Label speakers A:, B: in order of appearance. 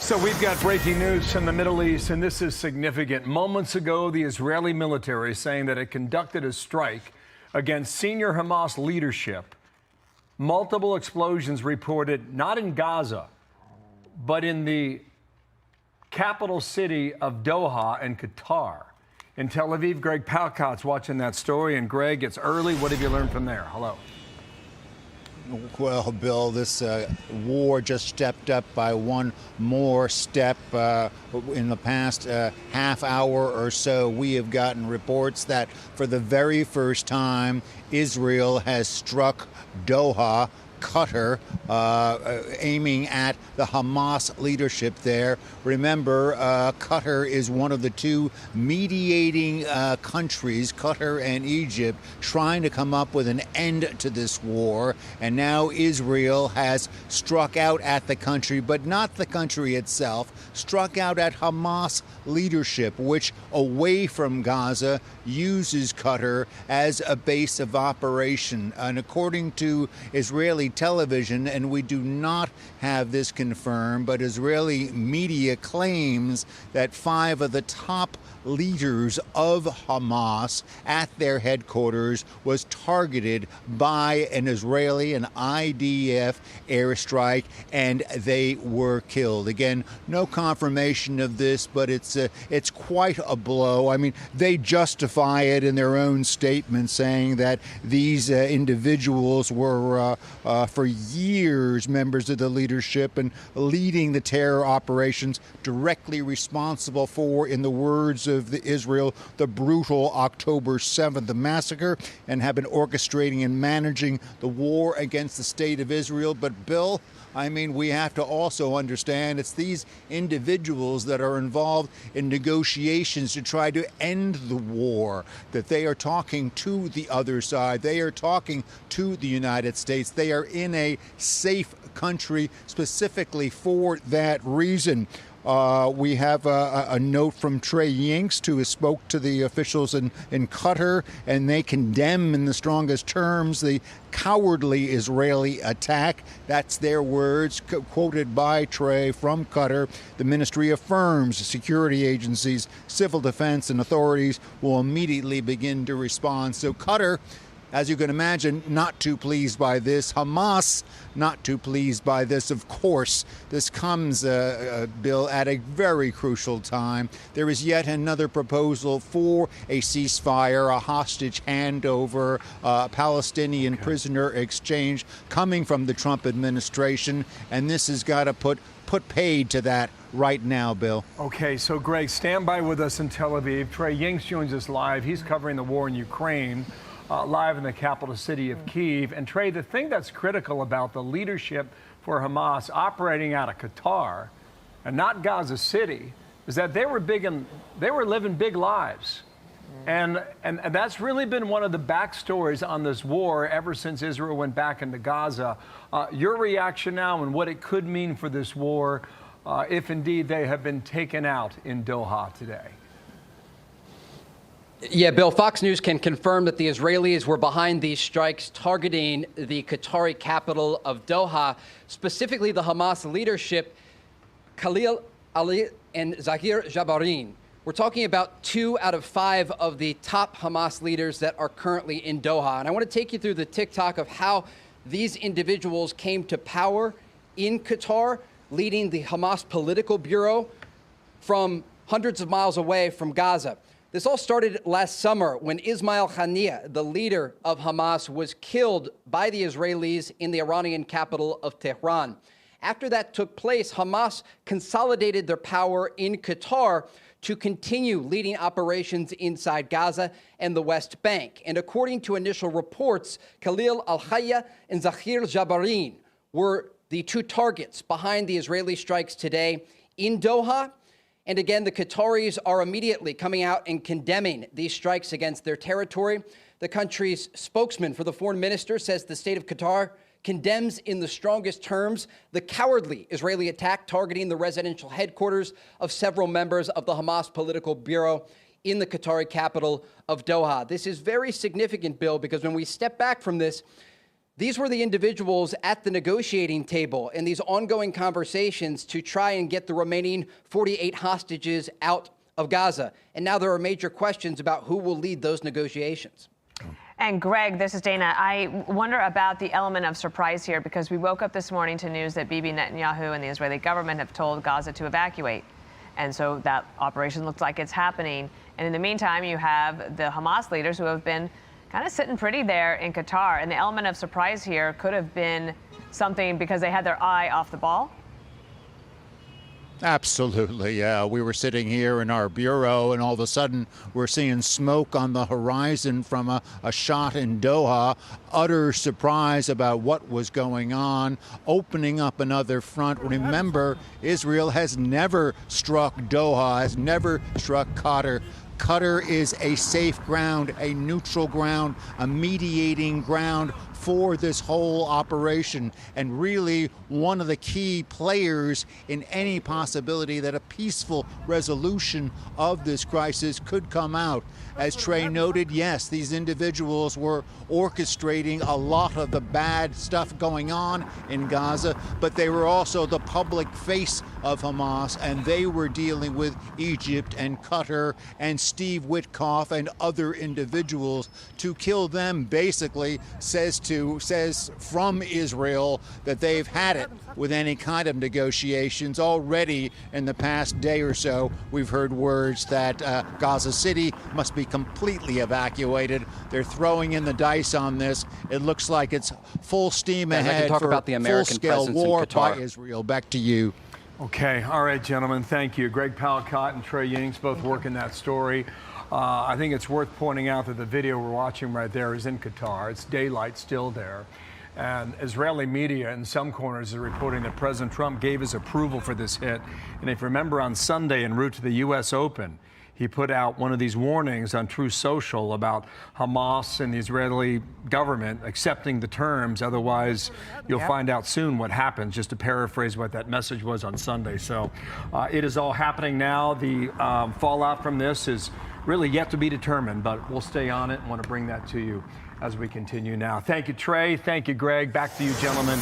A: So we've got breaking news from the Middle East, and this is significant. Moments ago, the Israeli military saying that it conducted a strike against senior Hamas leadership. Multiple explosions reported not in Gaza, but in the capital city of Doha in Qatar. In Tel Aviv, Greg Palcott's watching that story. And Greg, it's early. What have you learned from there? Hello.
B: Well, Bill, this war just stepped up by one more step. In the past half hour or so, we have gotten reports that for the very first time, Israel has struck Doha, Qatar, aiming at the Hamas leadership there. Remember, Qatar is one of the two mediating countries, Qatar and Egypt, trying to come up with an end to this war. And now Israel has struck out at the country, but not the country itself, struck out at Hamas leadership, which away from Gaza uses Qatar as a base of operation. And according to Israeli television, and we do not have this confirmed, but Israeli media claims that 5 of the top leaders of Hamas at their headquarters was targeted by an Israeli, an IDF airstrike, and they were killed. Again, no confirmation of this, but it's quite a blow. I mean, they justify it in their own statement, saying that these individuals were for years members of the leadership and leading the terror operations directly responsible for, in the words of Israel, the brutal October 7th massacre, and have been orchestrating and managing the war against the state of Israel. But Bill, I mean, we have to also understand it's these individuals that are involved in negotiations to try to end the war, that they are talking to the other side. They are talking to the United States. They are in a safe country specifically for that reason. We have a note from Trey Yingst, who has spoke to the officials in Qatar, and they condemn in the strongest terms the cowardly Israeli attack. That's their words, quoted by Trey from Qatar. The ministry affirms security agencies, civil defense, and authorities will immediately begin to respond. So Qatar, as you can imagine, not too pleased by this. Hamas, not too pleased by this. Of course, this comes, Bill, at a very crucial time. There is yet another proposal for a ceasefire, a hostage handover, Palestinian prisoner exchange coming from the Trump administration. And this has got to put paid to that right now, Bill.
A: Okay, so Greg, stand by with us in Tel Aviv. Trey Yingst joins us live. He's covering the war in Ukraine. Live in the capital city of Kyiv. And Trey, the thing that's critical about the leadership for Hamas operating out of Qatar and not Gaza City is that they were living big lives. And that's really been one of the backstories on this war ever since Israel went back into Gaza. Your reaction now and what it could mean for this war if indeed they have been taken out in Doha today.
C: Yeah, Bill, Fox News can confirm that the Israelis were behind these strikes targeting the Qatari capital of Doha, specifically the Hamas leadership, Khalil Ali and Zahir Jabarin. We're talking about 2 out of 5 of the top Hamas leaders that are currently in Doha. And I want to take you through the tick-tock of how these individuals came to power in Qatar, leading the Hamas political bureau from hundreds of miles away from Gaza. This all started last summer when Ismail Haniyeh, the leader of Hamas, was killed by the Israelis in the Iranian capital of Tehran. After that took place, Hamas consolidated their power in Qatar to continue leading operations inside Gaza and the West Bank. And according to initial reports, Khalil al-Hayya and Zahir Jabarin were the 2 targets behind the Israeli strikes today in Doha. And again, the Qataris are immediately coming out and condemning these strikes against their territory. The country's spokesman for the foreign minister says the state of Qatar condemns in the strongest terms the cowardly Israeli attack targeting the residential headquarters of several members of the Hamas political bureau in the Qatari capital of Doha. This is very significant, Bill, because when we step back from this, These were the individuals at the negotiating table in these ongoing conversations to try and get the remaining 48 hostages out of Gaza. And now there are major questions about who will lead those negotiations.
D: And Greg, this is Dana. I wonder about the element of surprise here, because we woke up this morning to news that Bibi Netanyahu and the Israeli government have told Gaza to evacuate. And so that operation looks like it's happening. And in the meantime, you have the Hamas leaders who have been kind of sitting pretty there in Qatar. And the element of surprise here could have been something because they had their eye off the ball.
B: Absolutely, yeah. We were sitting here in our bureau, and all of a sudden we're seeing smoke on the horizon from a shot in Doha. Utter surprise about what was going on, opening up another front. Remember, Israel has never struck Doha, has never struck Qatar. Qatar is a safe ground, a neutral ground, a mediating ground for this whole operation, and really one of the key players in any possibility that a peaceful resolution of this crisis could come out. As Trey noted, yes, these individuals were orchestrating a lot of the bad stuff going on in Gaza, but they were also the public face of Hamas, and they were dealing with Egypt and Qatar and Steve Witkoff and other individuals. To kill them basically says from Israel that they've had it with any kind of negotiations. Already in the past day or so, we've heard words that Gaza City must be completely evacuated. They're throwing in the dice on this. It looks like it's full steam ahead
C: talk
B: for
C: about the American
B: full-scale
C: presence in
B: war by
C: Qatar.
B: Israel. Back to you.
A: Okay. All right, gentlemen. Thank you. Greg Palcott and Trey Yingst both working that story. I think it's worth pointing out that the video we're watching right there is in Qatar. It's daylight still there. And Israeli media in some corners are reporting that President Trump gave his approval for this hit. And if you remember, on Sunday en route to the U.S. Open, he put out one of these warnings on True Social about Hamas and the Israeli government accepting the terms. Otherwise, you'll find out soon what happens, just to paraphrase what that message was on Sunday. So it is all happening now. The fallout from this is really yet to be determined, but we'll stay on it and want to bring that to you as we continue now. Thank you, Trey. Thank you, Greg. Back to you, gentlemen.